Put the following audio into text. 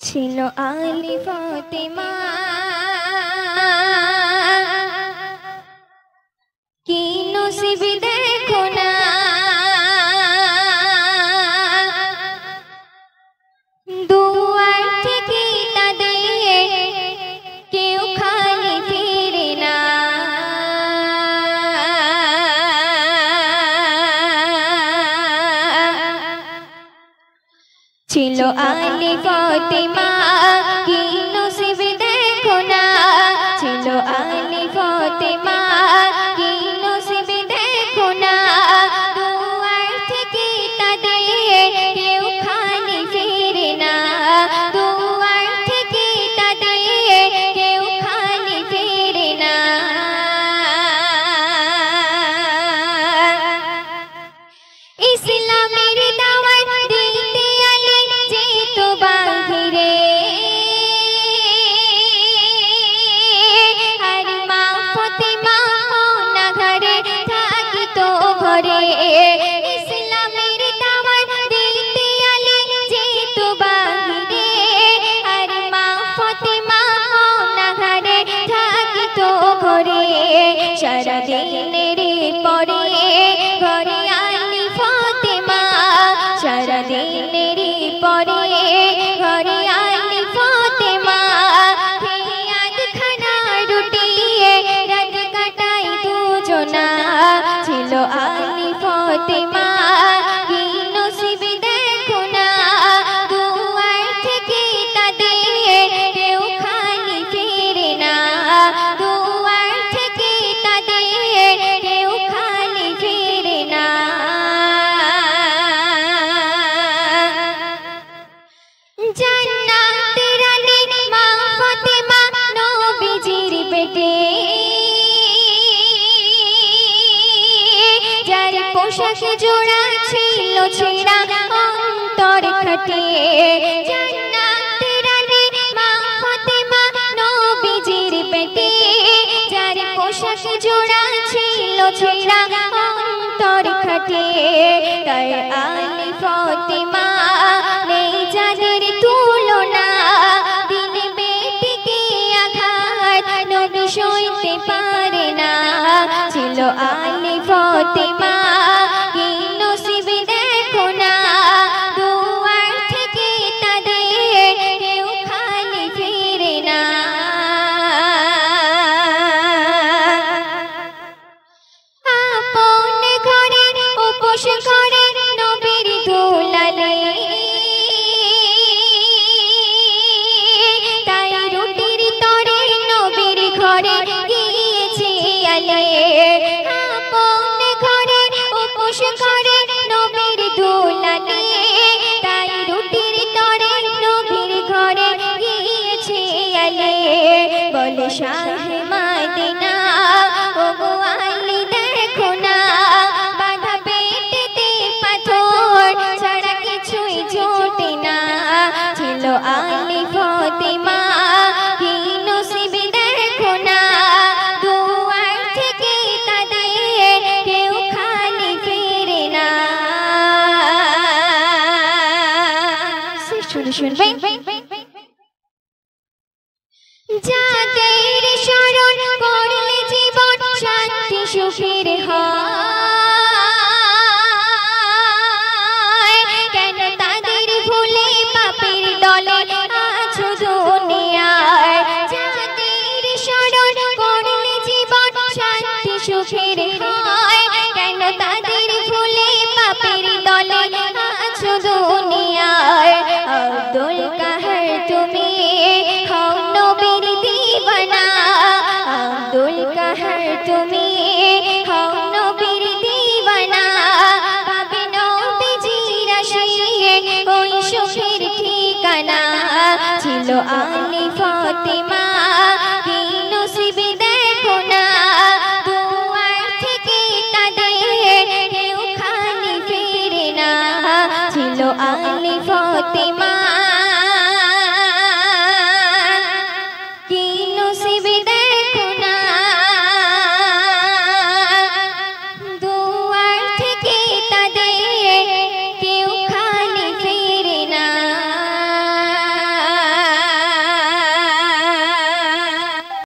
ছিল আলী ফাতেমা কি নসিব দেখো না দুয়ার থেকে তাদের কেউ খালি ফিরে না ছিল আলী ফাতেমা কি নসিব দেখো না ছিল আলী ফাতেমা কি নসিব দেখো না দুয়ার থেকে তাদের কেউ খালি ফিরে না দুয়ার থেকে তাদের কেউ খালি ফিরে না ইসলামের দাওয়াত দিতে আলী যেত বাহিরে আর মা ফাতেমা না ঘরে থাকিত ঘরে ইসলামের দাওয়াত দিতে আলী যেত বাহিরে আর মা ফাতেমা না ঘরে থাকিত ঘরে সারা দিনের পরে ঘরে আলী ফাতেমা সারা দিনের পরে ঘরে আলী ফাতেমা খেয়াদ খানা রুটি রাত কাটাই দুজনা ছিল আলী ফাতেমা কি নসিব দেখো না দুয়ার থেকে তাদের কেউ খালি ফিরে না দুয়ার থেকে তাদের কেউ খালি ফিরে না জান্নাতের রানী মা ফাতেমা নবীজির পেটে যার পোশাক জোড়া ছিল ছেঁড়া অন্তর খাটে জান্নাতের রানী মা ফাতেমা নবীজির পেটে যার পোশাক জোড়া ছিল ছেঁড়া অন্তর খাটে তাই আলী ফাতেমা নেই যাদের তুলনা দিন বেটিকে আঘাত নবী সইতে পারে না ছিল আলী ফাতেমা কি নসিব দেখো না দুয়ার থেকে তাদের কেউ খালি ফিরে না আপন ঘরে উপোস করে নবীর দুলালে তাই রুটির তরে নবীর ঘরে গিয়েছে আলে আপন ঘরে উপোস করে নবীর দুলালে তাই রুটির তরে নবীর ঘরে গিয়েছে আলে বলে শাহে মদিনা ও গো আলী দেখো না বাঁধা পেটেতে পাথর ছাড়া কিছুই জোটে না ছিল আলী ফাতেমা কি নসিব দেখো না দুয়ার থেকে তাদের কেউ খালি ফিরে না শুনবে যাদের স্মরণ করলে জীবন শান্তি সুখের হয় কেন তাদের ভুলে পাপের দলে আছো দুনিয়ায় যাদের স্মরণ করলে জীবন শান্তি সুখের হয় কেন তাদের ভুলে পাপের দলে আছো দুনিয়ায় আব্দুল কাহার তুমি হও নবীর দিওয়ানা আব্দুল কাহার তুমি হও নবীর দিওয়ানা পাবে নবীজির আশিয়ে ওই সুখের ঠিকানা ছিল আলী